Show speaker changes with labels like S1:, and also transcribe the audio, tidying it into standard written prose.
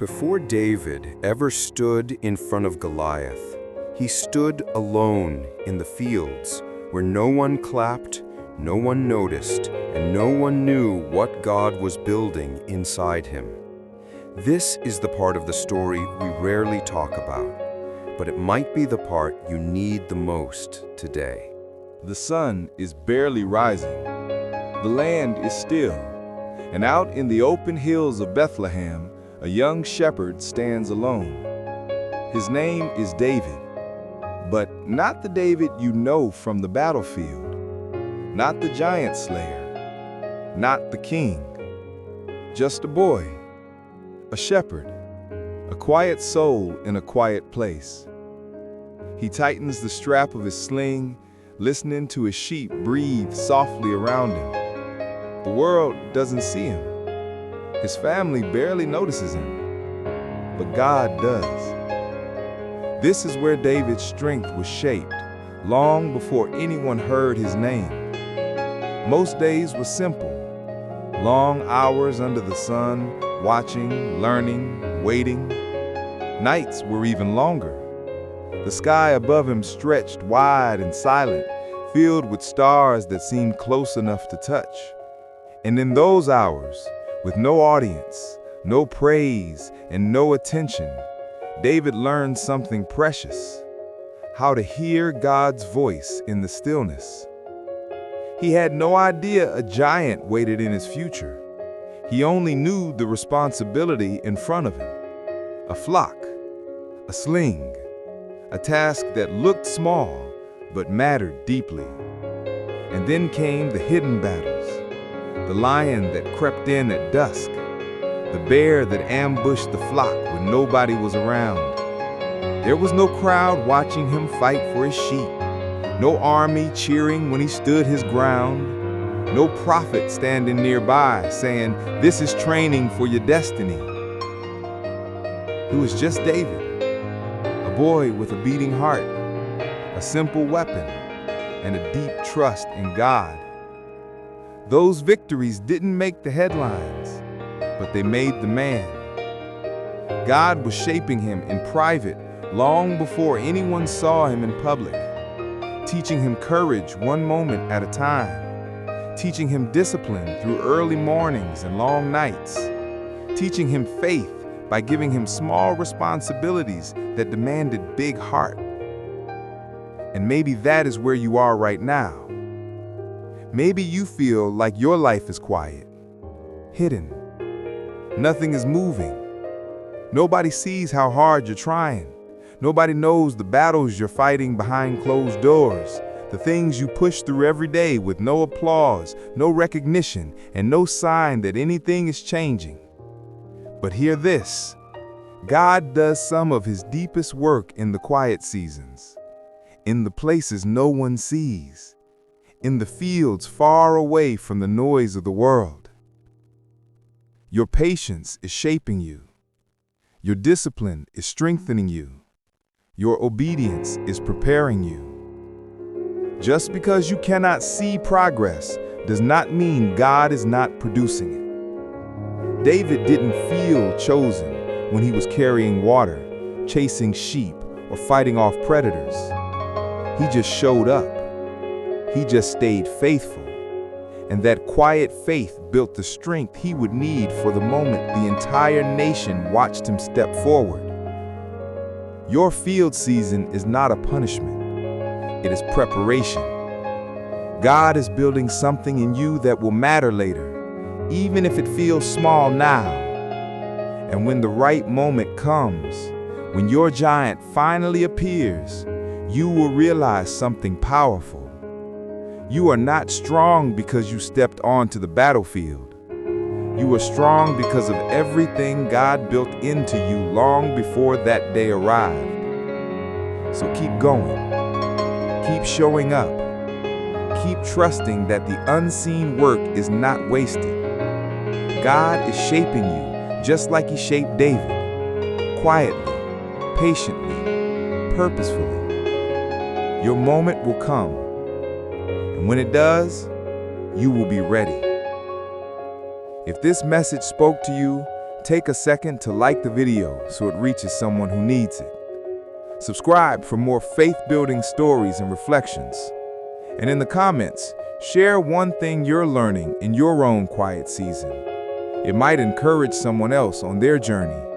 S1: Before David ever stood in front of Goliath, he stood alone in the fields where no one clapped, no one noticed, and no one knew what God was building inside him. This is the part of the story we rarely talk about, but it might be the part you need the most today.
S2: The sun is barely rising. The land is still. And out in the open hills of Bethlehem, a young shepherd stands alone. His name is David, but not the David you know from the battlefield, not the giant slayer, not the king. Just a boy, a shepherd, a quiet soul in a quiet place. He tightens the strap of his sling, listening to his sheep breathe softly around him. The world doesn't see him. His family barely notices him, but God does. This is where David's strength was shaped, long before anyone heard his name. Most days were simple, long hours under the sun, watching, learning, waiting. Nights were even longer. The sky above him stretched wide and silent, filled with stars that seemed close enough to touch. And in those hours, with no audience, no praise, and no attention, David learned something precious: how to hear God's voice in the stillness. He had no idea a giant waited in his future. He only knew the responsibility in front of him: a flock, a sling, a task that looked small but mattered deeply. And then came the hidden battles: the lion that crept in at dusk, the bear that ambushed the flock when nobody was around. There was no crowd watching him fight for his sheep, no army cheering when he stood his ground, no prophet standing nearby saying, "This is training for your destiny." It was just David, a boy with a beating heart, a simple weapon, and a deep trust in God. Those victories didn't make the headlines, but they made the man. God was shaping him in private long before anyone saw him in public, teaching him courage one moment at a time, teaching him discipline through early mornings and long nights, teaching him faith by giving him small responsibilities that demanded big heart. And maybe that is where you are right now. Maybe you feel like your life is quiet, hidden. Nothing is moving. Nobody sees how hard you're trying. Nobody knows the battles you're fighting behind closed doors, the things you push through every day with no applause, no recognition, and no sign that anything is changing. But hear this: God does some of his deepest work in the quiet seasons, in the places no one sees, in the fields far away from the noise of the world. Your patience is shaping you. Your discipline is strengthening you. Your obedience is preparing you. Just because you cannot see progress does not mean God is not producing it. David didn't feel chosen when he was carrying water, chasing sheep, or fighting off predators. He just showed up. He just stayed faithful. And that quiet faith built the strength he would need for the moment the entire nation watched him step forward. Your field season is not a punishment. It is preparation. God is building something in you that will matter later, even if it feels small now. And when the right moment comes, when your giant finally appears, you will realize something powerful. You are not strong because you stepped onto the battlefield. You are strong because of everything God built into you long before that day arrived. So keep going. Keep showing up. Keep trusting that the unseen work is not wasted. God is shaping you just like he shaped David, quietly, patiently, purposefully. Your moment will come. And when it does, you will be ready. If this message spoke to you, take a second to like the video so it reaches someone who needs it. Subscribe for more faith-building stories and reflections. And in the comments, share one thing you're learning in your own quiet season. It might encourage someone else on their journey